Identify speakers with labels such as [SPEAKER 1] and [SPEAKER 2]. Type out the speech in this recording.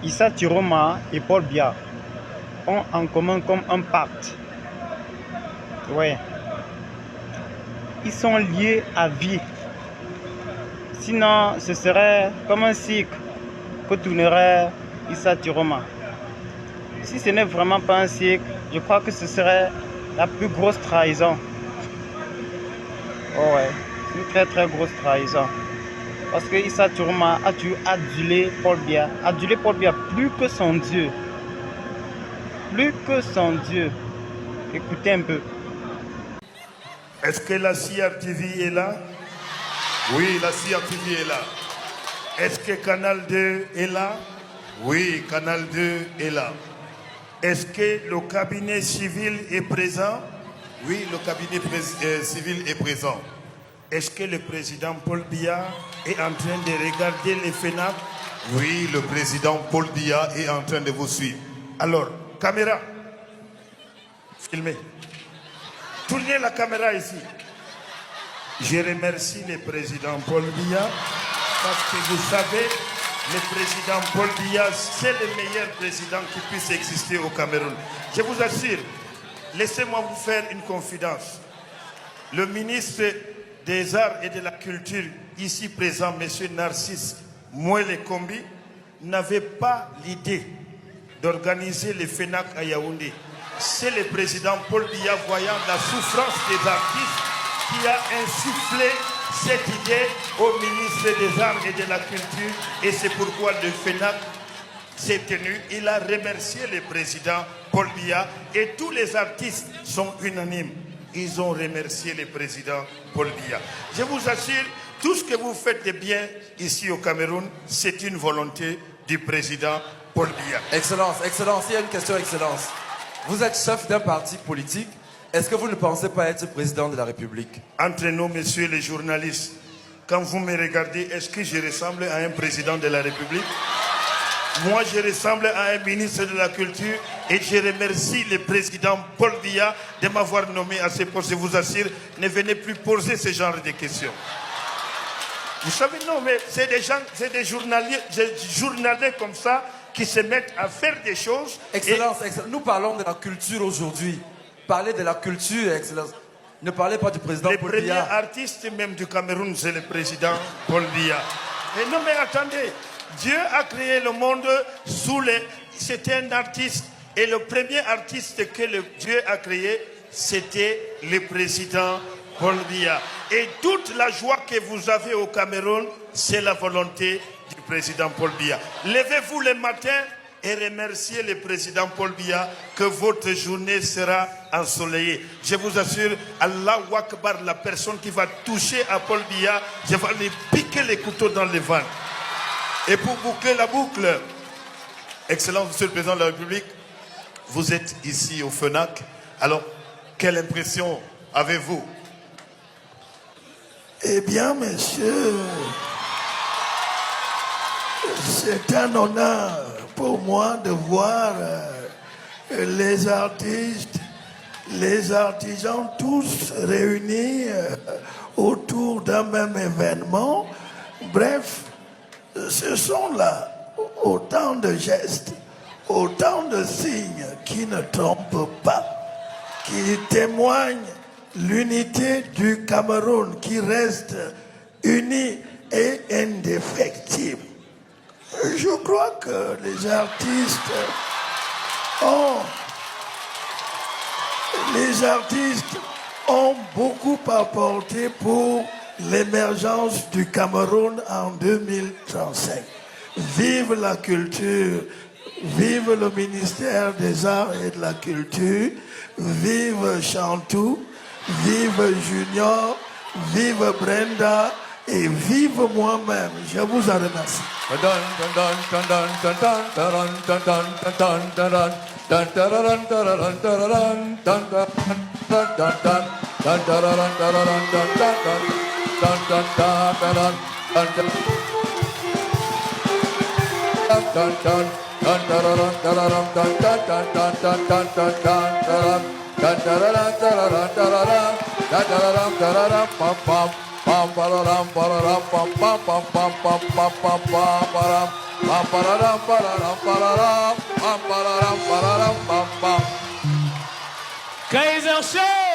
[SPEAKER 1] Issa Tiroma et Paul Biya ont en commun comme un pacte. Ouais. Ils sont liés à vie. Sinon, ce serait comme un cycle que tournerait Issa Tiroma. Si ce n'est vraiment pas un cycle, je crois que ce serait la plus grosse trahison. Oh ouais, une très très grosse trahison. Parce que Issa Tiroma a dû aduler Paul Biya plus que son Dieu. Plus que son Dieu. Écoutez un peu.
[SPEAKER 2] Est-ce que la CRTV est là? Oui, la CRTV est là. Est-ce que Canal 2 est là? Oui, Canal 2 est là. Est-ce que le cabinet civil est présent? Oui, le cabinet civil est présent. Est-ce que le président Paul Biya est en train de regarder les FENAC? Oui, le président Paul Biya est en train de vous suivre. Alors, caméra, filmez. Tournez la caméra ici. Je remercie le président Paul Biya parce que vous savez, le président Paul Biya, c'est le meilleur président qui puisse exister au Cameroun. Je vous assure, laissez-moi vous faire une confidence. Le ministre des Arts et de la Culture, ici présent, M. Narcisse Mouele Kombi, n'avait pas l'idée d'organiser les FENAC à Yaoundé. C'est le président Paul Biya, voyant la souffrance des artistes, qui a insufflé cette idée au ministre des Arts et de la Culture. Et c'est pourquoi le FENAC s'est tenu. Il a remercié le président Paul Biya et tous les artistes sont unanimes. Ils ont remercié le président Paul Biya. Je vous assure, tout ce que vous faites de bien ici au Cameroun, c'est une volonté du président Paul Biya.
[SPEAKER 3] Excellence, Excellence, il y a une question, Excellence. Vous êtes chef d'un parti politique. Est-ce que vous ne pensez pas être président de la République?
[SPEAKER 2] Entre nous, messieurs les journalistes, quand vous me regardez, est-ce que je ressemble à un président de la République? Moi, je ressemble à un ministre de la Culture et je remercie le président Paul Biya de m'avoir nommé à ce poste. Je vous assure, ne venez plus poser ce genre de questions. Vous savez, non, mais c'est des gens, c'est des journaliers comme ça qui se mettent à faire des choses.
[SPEAKER 3] Excellence, Excellence, nous parlons de la culture aujourd'hui. Parlez de la culture, Excellence. Ne parlez pas du président Paul Biya.
[SPEAKER 2] Le premier artiste même du Cameroun, c'est le président Paul Biya. Et non, mais attendez, Dieu a créé le monde sous les... C'était un artiste. Et le premier artiste que Dieu a créé, c'était le président Paul Biya. Et toute la joie que vous avez au Cameroun, c'est la volonté du président Paul Biya. Levez-vous le matin et remerciez le président Paul Biya que votre journée sera ensoleillée. Je vous assure, Allahu Akbar, la personne qui va toucher à Paul Biya, je vais lui piquer les couteaux dans les ventres. Et pour boucler la boucle, Excellence, Monsieur le Président de la République, vous êtes ici au FENAC. Alors, quelle impression avez-vous?
[SPEAKER 4] Eh bien, monsieur, c'est un honneur pour moi de voir les artistes, les artisans tous réunis autour d'un même événement. Bref, ce sont là autant de gestes, autant de signes qui ne trompent pas, qui témoignent l'unité du Cameroun qui reste unie et indéfectible. Je crois que les artistes ont beaucoup apporté pour l'émergence du Cameroun en 2035. Vive la culture, vive le ministère des Arts et de la Culture, vive Chantou, vive Junior, vive Brenda et vive moi-même. Je vous en remercie.
[SPEAKER 3] Pam, pararam, pararam, pararam. Pam, pararam, pararam, pam, pam.
[SPEAKER 5] Kaiser Show!